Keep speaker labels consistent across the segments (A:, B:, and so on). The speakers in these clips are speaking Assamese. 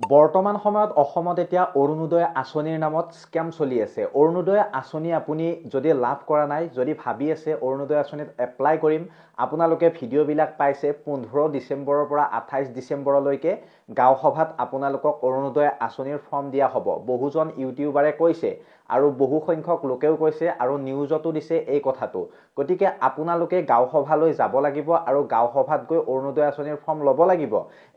A: বৰ্তমান সময়ত অসমত এতিয়া অৰুণোদয় আঁচনিৰ নামত স্কেম চলি আছে। অৰুণোদয় আঁচনি আপুনি যদি লাভ কৰা নাই, যদি ভাবি আছে অৰুণোদয় আঁচনিত এপ্লাই কৰিম, আপোনালোকে ভিডিঅ'বিলাক পাইছে 15 ডিচেম্বৰৰ পৰা 28 ডিচেম্বৰলৈকে গাঁও সভাত আপোনালোকক অৰুণোদয় আঁচনিৰ ফৰ্ম দিয়া হ'ব। বহুজন ইউটিউবাৰে কৈছে আৰু বহু সংখ্যক লোকেও কৈছে আৰু নিউজতো দিছে এই কথাটো। গতিকে আপোনালোকে গাঁও সভালৈ যাব লাগিব আৰু গাঁও সভাত গৈ অৰুণোদয় আঁচনিৰ ফৰ্ম ল'ব লাগিব।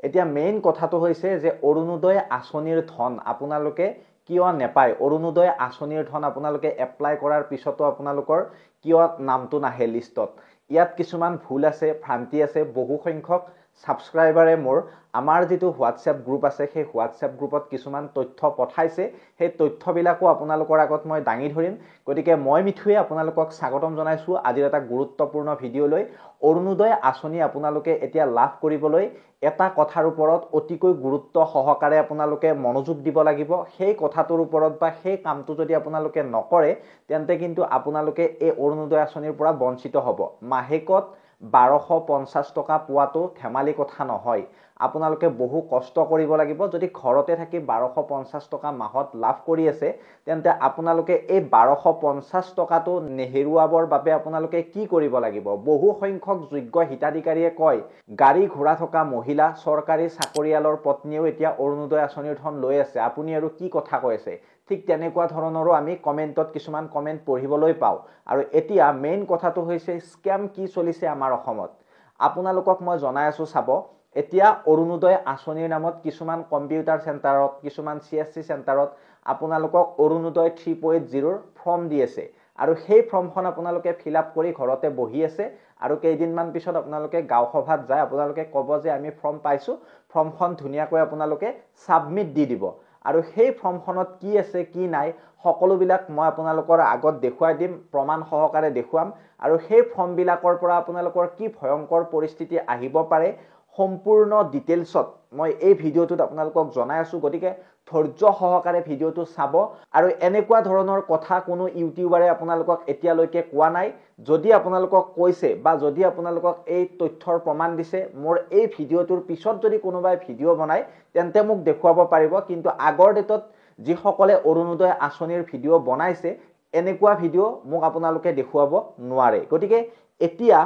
A: এতিয়া মেইন কথাটো হৈছে যে অৰুণোদয় আঁচনিৰ ধন আপোনালোকে কিয় নেপায়? অৰুণোদয় আঁচনিৰ ধন আপোনালোকে এপ্লাই কৰাৰ পিছতো আপোনালোকৰ কিয় নামটো নাহে লিষ্টত? ইয়াত কিছুমান ভুল আছে, ভ্ৰান্তি আছে। বহু সংখ্যক ছাবস্ক্ৰাইবাৰে মোৰ আমাৰ যিটো হোৱাটছএপ গ্ৰুপ আছে সেই হোৱাটছএপ গ্ৰুপত কিছুমান তথ্য পঠাইছে। সেই তথ্যবিলাকো আপোনালোকৰ আগত মই দাঙি ধৰিম। গতিকে মই মিঠুৱে আপোনালোকক স্বাগতম জনাইছোঁ আজিৰ এটা গুৰুত্বপূৰ্ণ ভিডিঅ'লৈ। অৰুণোদয় আঁচনি আপোনালোকে এতিয়া লাভ কৰিবলৈ এটা কথাৰ ওপৰত অতিকৈ গুৰুত্ব সহকাৰে আপোনালোকে মনোযোগ দিব লাগিব। সেই কথাটোৰ ওপৰত বা সেই কামটো যদি আপোনালোকে নকৰে তেন্তে কিন্তু আপোনালোকে এই অৰুণোদয় আঁচনিৰ পৰা বঞ্চিত হ'ব। মাহেকত 1250 টকা পোৱাটো ধেমালি কথা নহয়। আপোনালোকে বহু কষ্ট কৰিব লাগিব। যদি ঘৰতে থাকি 1250 টকা মাহত লাভ কৰি আছে তেন্তে আপোনালোকে এই 1250 টকাটো নেহেৰুৱাবৰ বাবে আপোনালোকে কি কৰিব লাগিব? বহু সংখ্যক যোগ্য হিতাধিকাৰীয়ে কয় গাড়ী ঘোঁৰা থকা মহিলা, চৰকাৰী চাকৰিয়ালৰ পত্নীয়েও এতিয়া অৰুণোদয় আঁচনিৰ ধন লৈ আছে। আপুনি আৰু কি কথা কৈ আছে? ঠিক তেনেকুৱা ধৰণৰো আমি কমেণ্টত কিছুমান কমেণ্ট পঢ়িবলৈ পাওঁ। আৰু এতিয়া মেইন কথাটো হৈছে স্কেম কি চলিছে আমাৰ অসমত। আপোনালোকক মই জনাই আছোঁ, চাব। এতিয়া অৰুণোদয় আঁচনিৰ নামত কিছুমান কম্পিউটাৰ চেণ্টাৰত, কিছুমান CSC চেণ্টাৰত আপোনালোকক অৰুণোদয় 3.0ৰ ফৰ্ম দি আছে আৰু সেই ফৰ্মখন আপোনালোকে ফিল আপ কৰি ঘৰতে বহি আছে আৰু কেইদিনমান পিছত আপোনালোকে গাঁও সভাত যায় আপোনালোকে ক'ব যে আমি ফৰ্ম পাইছোঁ। ফৰ্মখন ধুনীয়াকৈ আপোনালোকে ছাবমিট দি দিব আৰু সেই ফৰ্মখনত কি আছে কি নাই সকলোবিলাক মই আপোনালোকৰ আগত দেখুৱাই দিম, প্ৰমাণ সহকাৰে দেখুৱাম। আৰু সেই ফৰ্মবিলাকৰ পৰা আপোনালোকৰ কি ভয়ংকৰ পৰিস্থিতি আহিব পাৰে সম্পূৰ্ণ ডিটেইলছত মই এই ভিডিঅ'টোত আপোনালোকক জনাই আছোঁ। গতিকে ধৈৰ্য সহকাৰে ভিডিঅ'টো চাব। আৰু এনেকুৱা ধৰণৰ কথা কোনো ইউটিউবাৰে আপোনালোকক এতিয়ালৈকে কোৱা নাই। যদি আপোনালোকক কৈছে বা যদি আপোনালোকক এই তথ্যৰ প্ৰমাণ দিছে, মোৰ এই ভিডিঅ'টোৰ পিছত যদি কোনোবাই ভিডিঅ' বনায় তেন্তে মোক দেখুৱাব পাৰিব। কিন্তু আগৰ ডেটত যিসকলে অৰুণোদয় আঁচনিৰ ভিডিঅ' বনাইছে এনেকুৱা ভিডিঅ' মোক আপোনালোকে দেখুৱাব নোৱাৰে। গতিকে এতিয়া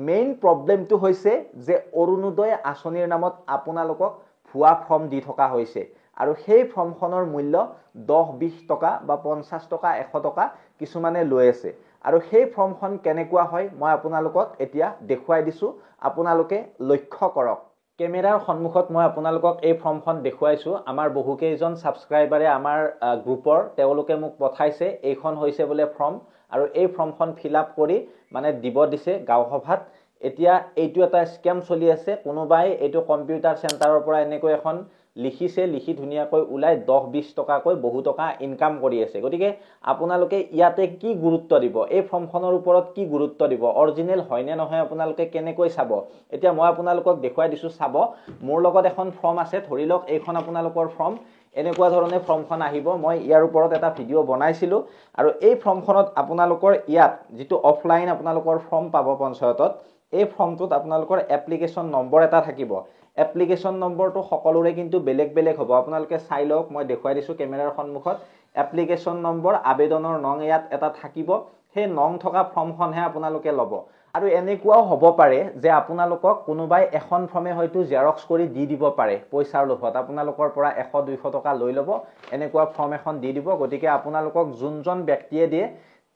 A: মেইন প্ৰব্লেমটো হৈছে যে অৰুণোদয় আঁচনিৰ নামত আপোনালোকক ভুৱা ফৰ্ম দি থকা হৈছে আৰু সেই ফৰ্মখনৰ মূল্য 10-20 টকা বা 50 টকা 100 টকা কিছুমানে লৈ আছে। আৰু সেই ফৰ্মখন কেনেকুৱা হয় মই আপোনালোকক এতিয়া দেখুৱাই দিছোঁ, আপোনালোকে লক্ষ্য কৰক। কেমেৰাৰ সন্মুখত মই আপোনালোকক এই ফৰ্মখন দেখুৱাইছোঁ। আমাৰ বহুকেইজন ছাবস্ক্ৰাইবাৰে আমাৰ গ্ৰুপৰ তেওঁলোকে মোক পঠাইছে এইখন হৈছে বোলে ফৰ্ম আৰু এই ফৰ্মখন ফিল আপ কৰি মানে দিব দিছে গাঁও সভাত। এতিয়া এইটো এটা স্কেম চলি আছে। কোনোবাই এইটো কম্পিউটাৰ চেণ্টাৰৰ পৰা এনেকৈ এখন লিখিছে, লিখি ধুনীয়াকৈ ওলাই 10-20 টকাকৈ বহু টকা ইনকাম কৰি আছে। গতিকে আপোনালোকে ইয়াতে কি গুৰুত্ব দিব? এই ফৰ্মখনৰ ওপৰত কি গুৰুত্ব দিব? অৰিজিনেল হয়নে নহয় আপোনালোকে কেনেকৈ চাব? এতিয়া মই আপোনালোকক দেখুৱাই দিছোঁ, চাব। মোৰ লগত এখন ফৰ্ম আছে, ধৰি লওক এইখন আপোনালোকৰ ফৰ্ম। এনেকুৱা ধৰণে ফৰ্মখন আহিব। মই ইয়াৰ ওপৰত এটা ভিডিঅ' বনাইছিলোঁ আৰু এই ফৰ্মখনত আপোনালোকৰ ইয়াত যিটো অফলাইন আপোনালোকৰ ফৰ্ম পাব পঞ্চায়তত, এই ফৰ্মটোত আপোনালোকৰ এপ্লিকেশ্যন নম্বৰ এটা থাকিব। এপ্লিকেশ্যন নম্বৰটো সকলোৰে কিন্তু বেলেগ বেলেগ হ'ব। আপোনালোকে চাই লওক, মই দেখুৱাই দিছোঁ কেমেৰাৰ সন্মুখত। এপ্লিকেশ্যন নম্বৰ, আবেদনৰ নং ইয়াত এটা থাকিব। সেই নং থকা ফৰ্মখনহে আপোনালোকে ল'ব। আৰু এনেকুৱাও হ'ব পাৰে যে আপোনালোকক কোনোবাই এখন ফৰ্মে হয়তো জেৰক্স কৰি দি দিব পাৰে পইচাৰ লোভত। আপোনালোকৰ পৰা 100-200 টকা লৈ ল'ব, এনেকুৱা ফৰ্ম এখন দি দিব। গতিকে আপোনালোকক যোনজন ব্যক্তিয়ে দিয়ে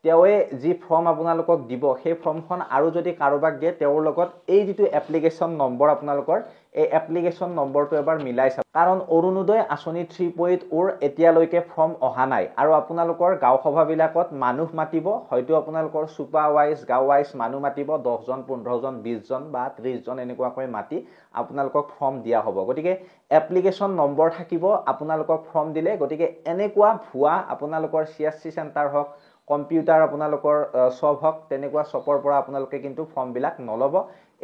A: তেওঁৱে যি ফৰ্ম আপোনালোকক দিব সেই ফৰ্মখন আৰু যদি কাৰোবাক দিয়ে তেওঁৰ লগত এই যিটো এপ্লিকেশ্যন নম্বৰ আপোনালোকৰ এই এপ্লিকেশ্যন নম্বৰটো এবাৰ মিলাই চাব। কাৰণ অৰুণোদয় আঁচনি 3.0ৰ এতিয়ালৈকে ফৰ্ম অহা নাই আৰু আপোনালোকৰ গাঁও সভাবিলাকত মানুহ মাতিব, হয়তো আপোনালোকৰ চুপা ৱাইজ গাঁও ৱাইজ মানুহ মাতিব, 10 জন 15 জন 20 জন বা 30 জন এনেকুৱাকৈ মাতি আপোনালোকক ফৰ্ম দিয়া হ'ব। গতিকে এপ্লিকেশ্যন নম্বৰ থাকিব আপোনালোকক ফৰ্ম দিলে। গতিকে এনেকুৱা ভুৱা আপোনালোকৰ CSC চেণ্টাৰ হওক, কম্পিউটাৰ আপোনালোকৰ শ্বপ হওক, তেনেকুৱা শ্বপৰ পৰা আপোনালোকে কিন্তু ফৰ্মবিলাক নল'ব।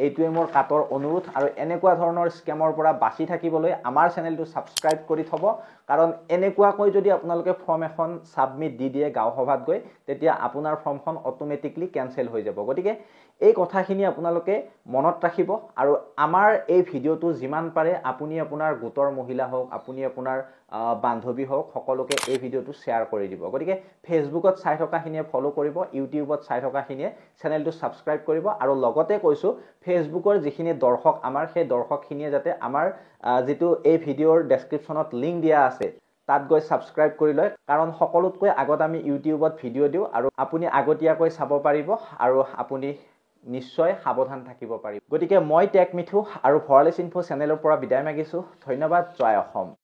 A: এইটোৱে মোৰ কাটৰ অনুৰোধ। আৰু এনেকুৱা ধৰণৰ স্কেমৰ পৰা বাচি থাকিবলৈ আমাৰ চেনেলটো ছাবস্ক্ৰাইব কৰি থ'ব। কাৰণ এনেকুৱাকৈ যদি আপোনালোকে ফৰ্ম এখন ছাবমিট দি দিয়ে গাঁও সভাত গৈ, তেতিয়া আপোনাৰ ফৰ্মখন অটোমেটিকলি কেনচেল হৈ যাব। গতিকে এই কথাখিনি আপোনালোকে মনত ৰাখিব আৰু আমাৰ এই ভিডিঅ'টো যিমান পাৰে আপুনি আপোনাৰ গোটৰ মহিলা হওক আপুনি আপোনাৰ বান্ধৱী হওক সকলোকে এই ভিডিঅ'টো শ্বেয়াৰ কৰি দিব গতিকে ফেচবুকত চাই থকাখিনিয়ে ফলো কৰিব ইউটিউবত চাই থকাখিনিয়ে চেনেলটো সাবস্ক্ৰাইব কৰিব আৰু লগতে কৈছো ফেচবুকৰ যিখিনি দৰ্শক আমাৰ সেই দৰ্শকখিনিয়ে যাতে আমাৰ যেটো এই ভিডিঅ'ৰ ডেসক্ৰিপচনত লিংক দিয়া আছে তাত গৈ সাবস্ক্ৰাইব কৰি লয় কাৰণ সকলোতকৈ আগত আমি ইউটিউবত ভিডিঅ' দিও আৰু আপুনি আগতীয়াকৈ চাব পাৰিব আৰু আপুনি নিশ্চয় সাৱধান থাকিব পাৰিব গতিকে মই টেক মিঠু আৰু ভৰালিছ ইনফো চেনেলৰ পৰা বিদায় মাগিছো ধন্যবাদ জয় অসম